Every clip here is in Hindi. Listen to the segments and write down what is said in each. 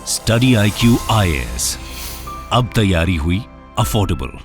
स्टडी IQ IAS, अब तैयारी हुई अफोर्डेबल।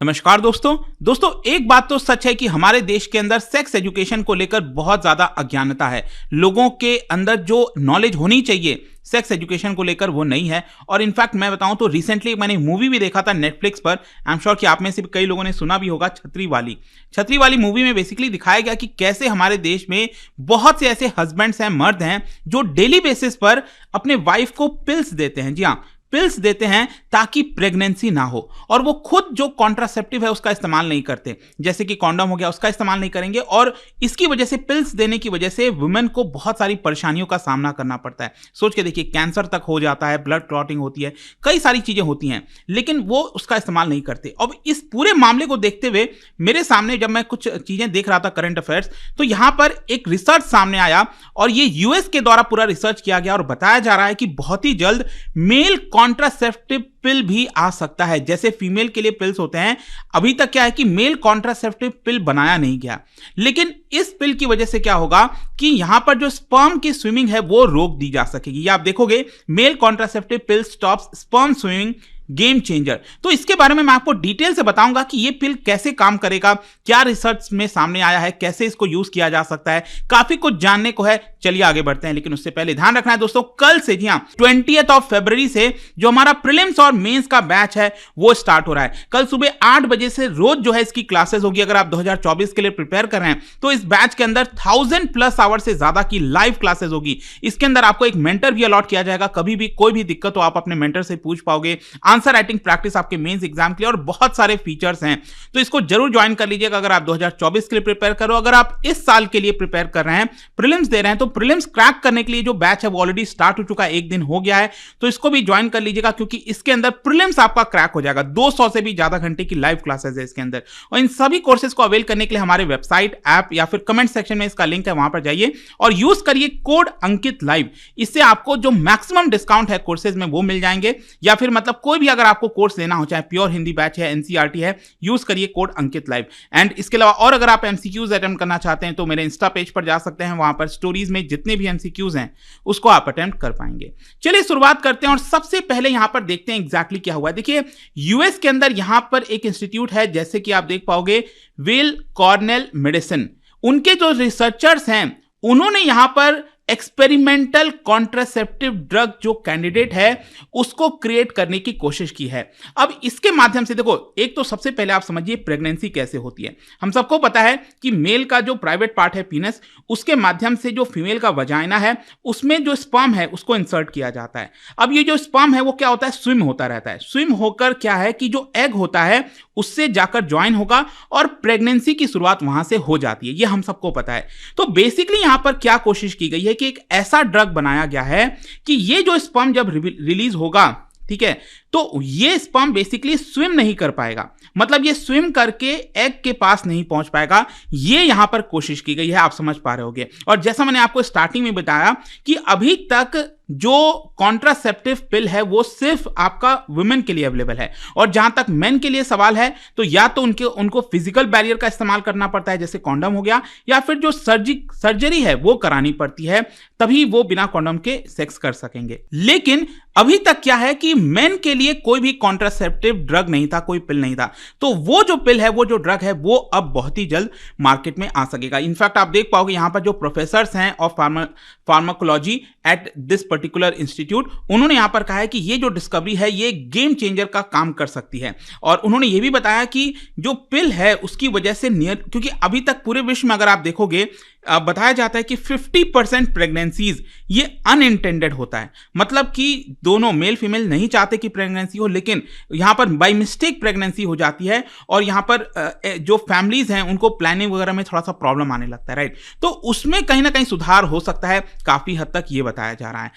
नमस्कार दोस्तों, एक बात तो सच है कि हमारे देश के अंदर सेक्स एजुकेशन को लेकर बहुत ज्यादा अज्ञानता है। लोगों के अंदर जो नॉलेज होनी चाहिए सेक्स एजुकेशन को लेकर वो नहीं है। और इनफैक्ट मैं बताऊं तो रिसेंटली मैंने मूवी भी देखा था नेटफ्लिक्स पर। आई एम श्योर कि आप में से भी कई लोगों ने सुना भी होगा, छतरी वाली मूवी में बेसिकली दिखाया गया कि कैसे हमारे देश में बहुत से ऐसे हस्बैंड्स हैं, मर्द हैं जो डेली बेसिस पर अपने वाइफ को पिल्स देते हैं। जी हाँ, पिल्स देते हैं ताकि प्रेगनेंसी ना हो, और वो खुद जो कॉन्ट्रासेप्टिव है उसका इस्तेमाल नहीं करते, जैसे कि कॉन्डोम हो गया उसका इस्तेमाल नहीं करेंगे। और इसकी वजह से, पिल्स देने की वजह से वुमेन को बहुत सारी परेशानियों का सामना करना पड़ता है। सोच के देखिए, कैंसर तक हो जाता है, ब्लड क्लॉटिंग होती है, कई सारी चीजें होती हैं, लेकिन वो उसका इस्तेमाल नहीं करते। अब इस पूरे मामले को देखते हुए मेरे सामने जब मैं कुछ चीजें देख रहा था करंट अफेयर्स, तो यहां पर एक रिसर्च सामने आया, और ये यूएस के द्वारा पूरा रिसर्च किया गया, और बताया जा रहा है कि बहुत ही जल्द मेल कॉन्ट्रासेप्टिव पिल भी आ सकता है। जैसे फीमेल के लिए पिल्स होते हैं, अभी तक क्या है कि मेल कॉन्ट्रासेप्टिव पिल बनाया नहीं गया, लेकिन इस पिल की वजह से क्या होगा कि यहां पर जो स्पर्म की स्विमिंग है वो रोक दी जा सकेगी। ये आप देखोगे, male contraceptive pill stops sperm swimming, game changer. तो इसके बारे में मैं आपको डिटेल से बताऊंगा कि ये पिल कैसे काम करेगा, क्या रिसर्च में सामने आया है, कैसे इसको यूज किया जा सकता है, काफी कुछ जानने को है। चलिए आगे बढ़ते हैं, लेकिन उससे पहले ध्यान रखना है दोस्तों, कल से, जी हां, 20 फरवरी से जो हमारा प्रीलिम्स और मेंस का बैच है वो स्टार्ट हो रहा है। कल सुबह 8 बजे से रोज जो है इसकी क्लासेस होगी। अगर आप 2024 के लिए प्रिपेयर कर रहे हैं तो इस बैच के अंदर 1000+ आवर से ज्यादा की लाइव क्लासेस होगी। इसके अंदर आपको एक मेंटर भी अलॉट किया जाएगा। कभी भी कोई भी दिक्कत हो आप अपने मेंटर से पूछ पाओगे। आंसर राइटिंग प्रैक्टिस आपके मेंस एग्जाम के लिए, और बहुत सारे फीचर्स हैं, तो इसको जरूर ज्वाइन कर लीजिएगा अगर आप 2024 के लिए प्रिपेयर करो। अगर आप इस साल के लिए प्रिपेयर कर रहे हैं, प्रीलिम्स दे रहे हैं, तो प्रीलिम्स क्रैक करने के लिए जो बैच है वो ऑलरेडी स्टार्ट हो चुका है, 1 दिन हो गया है, तो इसको भी ज्वाइन कर लीजिएगा, क्योंकि इसके अंदर प्रीलिम्स आपका क्रैक हो जाएगा। 200 से भी ज्यादा घंटे की लाइव क्लासेस है इसके अंदर। और इन सभी कोर्सेज को अवेल करने के लिए हमारे वेबसाइट, ऐप या फिर कमेंट सेक्शन में इसका लिंक है, वहां पर जाइए और यूज करिए कोड अंकित लाइव। इससे आपको जो मैक्सिमम डिस्काउंट है कोर्सेज में वो मिल जाएंगे, या फिर मतलब कोई भी अगर आपको कोर्स लेना हो, चाहे प्योर हिंदी बैच है, एनसीईआरटी है, यूज करिए कोड अंकित लाइव। एंड इसके अलावा और अगर आप एमसीक्यूज अटेम्प्ट करना चाहते हैं तो मेरे इंस्टा पेज पर जा सकते हैं, वहां पर स्टोरीज में जितने भी एमसीक्यूज हैं उसको आप अटेम्प्ट कर पाएंगे। चलिए शुरुआत करते हैं, और सबसे पहले यहां पर देखते हैं एग्जैक्टली क्या हुआ है। देखिए, यूएस के अंदर यहां पर एक इंस्टीट्यूट है, जैसे कि आप देख पाओगे, वेल कॉर्नेल मेडिसिन। उनके जो रिसर्चर्स हैं उन्होंने यहां पर एक्सपेरिमेंटल कॉन्ट्रासेप्टिव ड्रग जो कैंडिडेट है उसको क्रिएट करने की कोशिश की है। अब इसके माध्यम से देखो, एक तो सबसे पहले आप समझिए प्रेगनेंसी कैसे होती है। हम सबको पता है कि मेल का जो प्राइवेट पार्ट है पीनस, उसके माध्यम से जो फीमेल का वजाइना है उसमें जो स्पर्म है उसको इंसर्ट किया जाता है। अब ये जो स्पर्म है वो क्या होता है, स्विम होता रहता है। स्विम होकर क्या है कि जो एग होता है उससे जाकर ज्वाइन होगा और प्रेगनेंसी की शुरुआत वहां से हो जाती है, ये हम सबको पता है। तो बेसिकली यहां पर क्या कोशिश की गई है कि एक ऐसा ड्रग बनाया गया है कि ये जो स्पर्म जब रिलीज होगा, ठीक है, तो ये स्पर्म बेसिकली स्विम नहीं कर पाएगा, मतलब ये स्विम करके एग के पास नहीं पहुंच पाएगा। ये यहां पर कोशिश की गई है, आप समझ पा रहे होंगे। और जैसा मैंने आपको स्टार्टिंग में बताया कि अभी तक जो कॉन्ट्रासेप्टिव पिल है वो सिर्फ आपका वुमेन के लिए अवेलेबल है, और जहां तक मेन के लिए सवाल है तो या तो उनको फिजिकल बैरियर का इस्तेमाल करना पड़ता है, जैसे कॉन्डम हो गया, या फिर जो सर्जरी है वो करानी पड़ती है, तभी वो बिना कॉन्डम के सेक्स कर सकेंगे। लेकिन अभी तक क्या है कि मेन के लिए कोई भी कॉन्ट्रासेप्टिव ड्रग नहीं था, कोई पिल नहीं था। तो वो जो पिल है, वो जो ड्रग है, वो अब बहुत ही जल्द मार्केट में आ सकेगा। इनफैक्ट आप देख पाओगे यहां पर जो प्रोफेसर्स हैं of pharmacology at this particular institute, उन्होंने यहां पर कहा है कि ये जो डिस्कवरी है ये गेम चेंजर का काम कर सकती है। और उन्होंने ये भी बताया कि जो पिल है उसकी वजह से क्योंकि अभी तक पूरे विश्व में अगर आप देखोगे बताया जाता है कि 50% प्रेगनेंसीज ये अनइंटेंडेड होता है, मतलब कि दोनों मेल फीमेल नहीं चाहते कि प्रेगनेंसी हो, लेकिन यहां पर बाय मिस्टेक प्रेगनेंसी हो जाती है, और यहां पर जो फैमिलीज हैं उनको प्लानिंग वगैरह में थोड़ा सा प्रॉब्लम आने लगता है, राइट। तो उसमें कहीं ना कहीं सुधार हो सकता है, काफी हद तक ये बताया जा रहा है।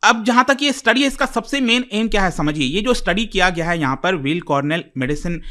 अब जहां तक ये स्टडी है, इसका सबसे मेन एम क्या है समझिए। ये जो स्टडी किया गया है यहां पर वेल कॉर्नेल मेडिसिन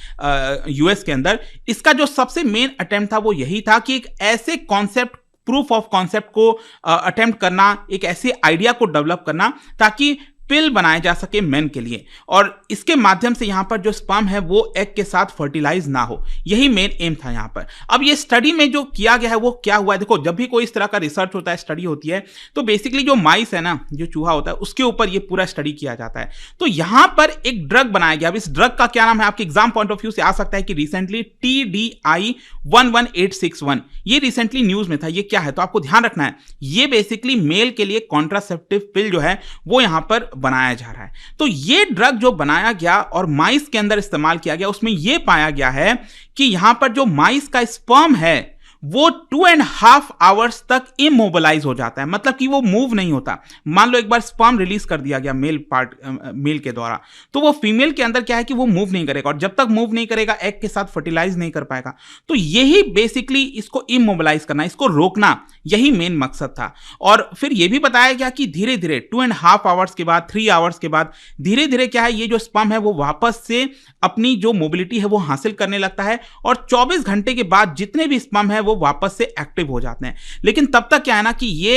यूएस के अंदर, इसका जो सबसे मेन अटेम्प्ट था वो यही था कि एक ऐसे कॉन्सेप्ट, प्रूफ ऑफ कॉन्सेप्ट को अटेम्प्ट करना, एक ऐसे आइडिया को डेवलप करना ताकि पिल बनाए जा सके मेन के लिए, और इसके माध्यम से यहाँ पर जो स्पर्म है वो एग के साथ फर्टिलाइज ना हो, यही मेन एम था यहाँ पर। अब ये स्टडी में जो किया गया है वो क्या हुआ है, देखो जब भी कोई इस तरह का रिसर्च होता है, स्टडी होती है, तो बेसिकली जो माइस है ना, जो चूहा होता है, उसके ऊपर ये पूरा स्टडी किया जाता है। तो यहाँ पर एक ड्रग बनाया गया। अब इस ड्रग का क्या नाम है, आपके एग्जाम पॉइंट ऑफ व्यू से आ सकता है कि रिसेंटली TDI 11861, ये रिसेंटली न्यूज में था। ये क्या है, तो आपको ध्यान रखना है, ये बेसिकली मेल के लिए कॉन्ट्रासेप्टिव पिल जो है वो यहां पर बनाया जा रहा है। तो ये ड्रग जो बनाया गया और माइस के अंदर इस्तेमाल किया गया, उसमें यह पाया गया है कि यहां पर जो माइस का स्पर्म है वो 2.5 आवर्स तक इमोबिलाइज हो जाता है, मतलब कि वो मूव नहीं होता। मान लो एक बार स्पर्म रिलीज कर दिया गया मेल के द्वारा, तो वो फीमेल के अंदर क्या है कि वो मूव नहीं करेगा, और जब तक मूव नहीं करेगा एग के साथ फर्टिलाइज नहीं कर पाएगा। तो यही बेसिकली इसको इमोबिलाइज करना, इसको रोकना, यही मेन मकसद था। और फिर यह भी बताया गया कि धीरे धीरे 2.5 आवर्स के बाद, 3 आवर्स के बाद धीरे धीरे क्या है, ये जो स्पर्म है वो वापस से अपनी जो मोबिलिटी है वो हासिल करने लगता है, और 24 घंटे के बाद जितने भी स्पर्म है वो वापस से एक्टिव हो जाते हैं। लेकिन तब तक क्या है ना कि ये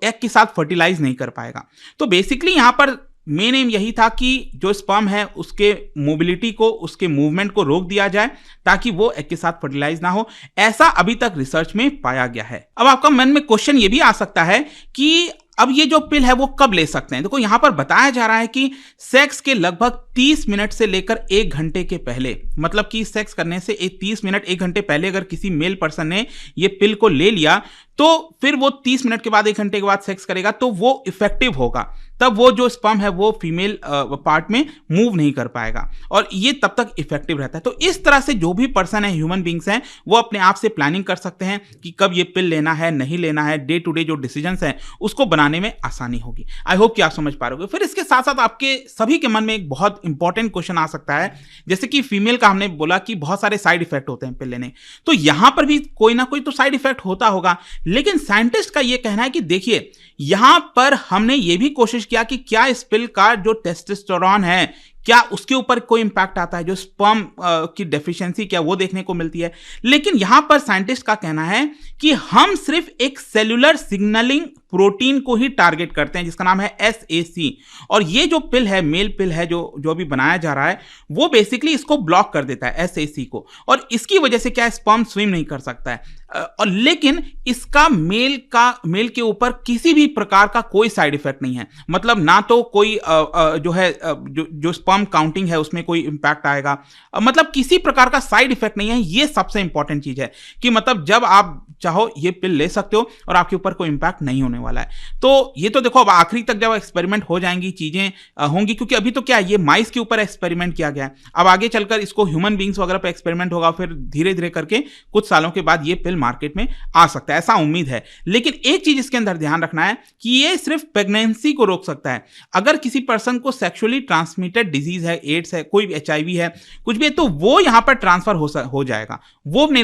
एग के साथ फर्टिलाइज नहीं कर पाएगा। तो बेसिकली यहां पर मेन एम यही था कि जो स्पर्म है उसके मोबिलिटी को, उसके मूवमेंट को रोक दिया जाए ताकि वो एग के साथ फर्टिलाइज ना हो। ऐसा अभी तक रिसर्च में पाया गया है। अब आपका मन में क्वेश्चन ये भी आ सकता है कि अब ये जो पिल है वो कब ले सकते हैं। देखो यहां पर बताया जा रहा है कि सेक्स के लगभग 30 मिनट से लेकर 1 घंटे के पहले, मतलब कि सेक्स करने से 30 मिनट 1 घंटे पहले अगर किसी मेल पर्सन ने ये पिल को ले लिया, तो फिर वो 30 मिनट के बाद, 1 घंटे के बाद सेक्स करेगा तो वो इफेक्टिव होगा। तब वो जो स्पर्म है वो फीमेल पार्ट में मूव नहीं कर पाएगा, और ये तब तक इफेक्टिव रहता है। तो इस तरह से जो भी पर्सन है, ह्यूमन बींग्स हैं, वो अपने आप से प्लानिंग कर सकते हैं कि कब ये पिल लेना है, नहीं लेना है। डे टू डे जो डिसीजंस हैं उसको बनाने में आसानी होगी। आई होप कि आप समझ पा रहे हो। फिर इसके साथ साथ आपके सभी के मन में एक बहुत इंपॉर्टेंट क्वेश्चन आ सकता है, जैसे कि फीमेल का हमने बोला कि बहुत सारे साइड इफेक्ट होते हैं पिल लेने, तो यहां पर भी कोई ना कोई तो साइड इफेक्ट होता होगा। लेकिन साइंटिस्ट का यह कहना है कि देखिए, यहां पर हमने यह भी कोशिश किया कि क्या इस पिल का जो टेस्टोस्टेरोन है, क्या उसके ऊपर कोई इंपैक्ट आता है, जो स्पर्म की डेफिशिएंसी क्या वो देखने को मिलती है। लेकिन यहां पर साइंटिस्ट का कहना है कि हम सिर्फ एक सेलुलर सिग्नलिंग प्रोटीन को ही टारगेट करते हैं जिसका नाम है SAC, और ये जो पिल है, मेल पिल है जो अभी बनाया जा रहा है, वो बेसिकली इसको ब्लॉक कर देता है SAC को, और इसकी वजह से क्या स्पर्म स्विम नहीं कर सकता है। और लेकिन इसका मेल के ऊपर किसी भी प्रकार का कोई साइड इफेक्ट नहीं है, मतलब ना तो कोई जो है जो स्पर्म काउंटिंग है उसमें कोई इंपैक्ट आएगा, मतलब किसी प्रकार का साइड इफेक्ट नहीं है। ये सबसे इंपॉर्टेंट चीज है कि मतलब जब आप चाहो ये पिल ले सकते हो और आपके ऊपर कोई इंपैक्ट नहीं होने वाला है। तो ये तो देखो अब आखिरी तक जब एक्सपेरिमेंट हो जाएंगी, चीजें होंगी, क्योंकि अभी तो क्या है, ये माइस के ऊपर एक्सपेरिमेंट किया गया है। अब आगे चलकर इसको ह्यूमन बींग्स वगैरह पे एक्सपेरिमेंट होगा, फिर धीरे धीरे करके कुछ सालों के बाद ये पिल मार्केट में आ सकता है, ऐसा उम्मीद है। लेकिन एक चीज इसके अंदर ध्यान रखना है कि ये सिर्फ प्रेगनेंसी को रोक सकता है। अगर किसी पर्सन को सेक्सुअली ट्रांसमिटेड डिजीज है, एड्स है, कोई HIV है, कुछ भी है, तो वो यहां पर ट्रांसफर हो जाएगा, वो नहीं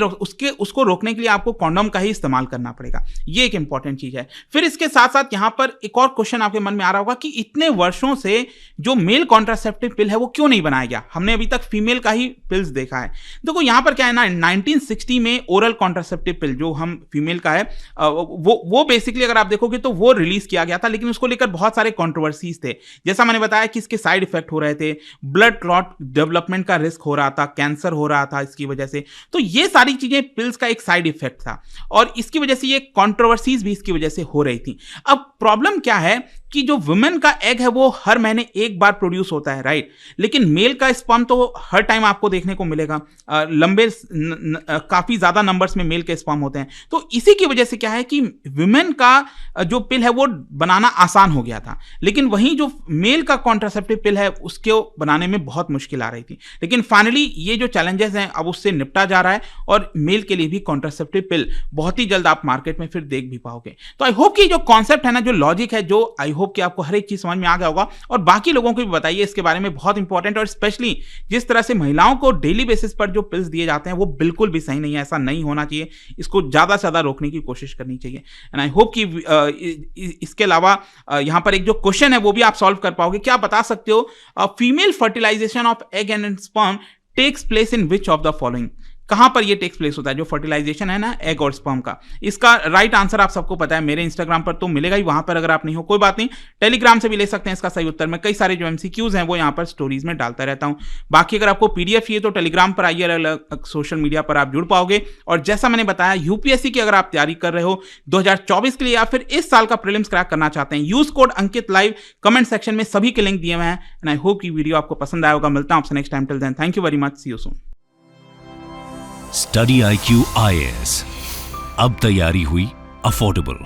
उसको रोकने के लिए आपको कॉन्डोम का ही इस्तेमाल करना पड़ेगा। ये एक इंपॉर्टेंट चीज है। फिर इसके साथ साथ यहां पर एक और क्वेश्चन आपके मन में आ रहा होगा कि इतने वर्षों से जो मेल कॉन्ट्रासेप्टिव पिल है वो क्यों नहीं बनाया गया, हमने अभी तक फीमेल का ही पिल्स देखा है। देखो यहां पर क्या है ना, 1960 में ओरल कॉन्ट्रासेप्टिव पिल जो हम फीमेल का है, वो बेसिकली अगर आप देखोगे तो वो रिलीज किया गया था, लेकिन उसको लेकर बहुत सारे कंट्रोवर्सीज थे। जैसा मैंने बताया कि इसके साइड इफेक्ट हो रहे थे, ब्लड क्लॉट डेवलपमेंट का रिस्क हो रहा था, कैंसर हो रहा था इसकी वजह से। तो ये सारी चीजें पिल्स का एक साइड इफेक्ट था, और इसकी वजह से ये कंट्रोवर्सीज भी इसकी वजह से हो रही थी। अब प्रॉब्लम क्या है कि जो वुमेन का एग है वो हर महीने एक बार प्रोड्यूस होता है, राइट, लेकिन मेल का स्पर्म तो हर टाइम आपको देखने को मिलेगा, काफी ज्यादा नंबर्स में मेल के स्पर्म होते हैं। तो इसी की वजह से क्या है कि वुमेन का जो पिल है वो बनाना आसान हो गया था, लेकिन वहीं जो मेल का कॉन्ट्रासेप्टिव पिल है उसको बनाने में बहुत मुश्किल आ रही थी। लेकिन फाइनली ये जो चैलेंजेस हैं अब उससे निपटा जा रहा है, और मेल के लिए भी कॉन्ट्रासेप्टिव पिल बहुत ही जल्द आप मार्केट में फिर देख भी पाओगे। तो आई होप कि जो कॉन्सेप्ट है ना, जो लॉजिक है, जो आई होप कि आपको हर एक चीज समझ में आ गया होगा, और बाकी लोगों को भी बताइए इसके बारे में, बहुत इंपॉर्टेंट। और स्पेशली जिस तरह से महिलाओं को डेली बेसिस पर जो पिल्स दिए जाते हैं वो बिल्कुल भी सही नहीं है, ऐसा नहीं होना चाहिए, इसको ज्यादा से ज्यादा रोकने की कोशिश करनी चाहिए। एंड आई होप कि इसके अलावा यहां पर एक जो क्वेश्चन है वो भी आप सॉल्व कर पाओगे। क्या बता सकते हो, female fertilisation of egg and sperm takes place in which of the following, कहां पर ये टेक्स प्लेस होता है, जो फर्टिलाइजेशन है ना एग और स्पर्म का। इसका राइट आंसर आप सबको पता है, मेरे इंस्टाग्राम पर तो मिलेगा ही, वहां पर अगर आप नहीं हो कोई बात नहीं, टेलीग्राम से भी ले सकते हैं इसका सही उत्तर। मैं कई सारे जो एमसीक्यूज हैं वो यहाँ पर स्टोरीज में डालता रहता हूँ। बाकी अगर आपको पीडीएफ चाहिए तो टेलीग्राम पर आइए, अलग अलग सोशल मीडिया पर आप जुड़ पाओगे। और जैसा मैंने बताया, यूपीएससी की अगर आप तैयारी कर रहे हो 2024 के लिए या फिर इस साल का प्रीलिम्स क्रैक करना चाहते हैं, use code Ankit live comment section में सभी के लिंक दिए हुए हैं। एंड आई होप कि वीडियो आपको पसंद आया होगा। मिलता हूं आपसे next time, till then thank you very much, see you soon. Study IQ IAS, अब तैयारी हुई अफोर्डेबल।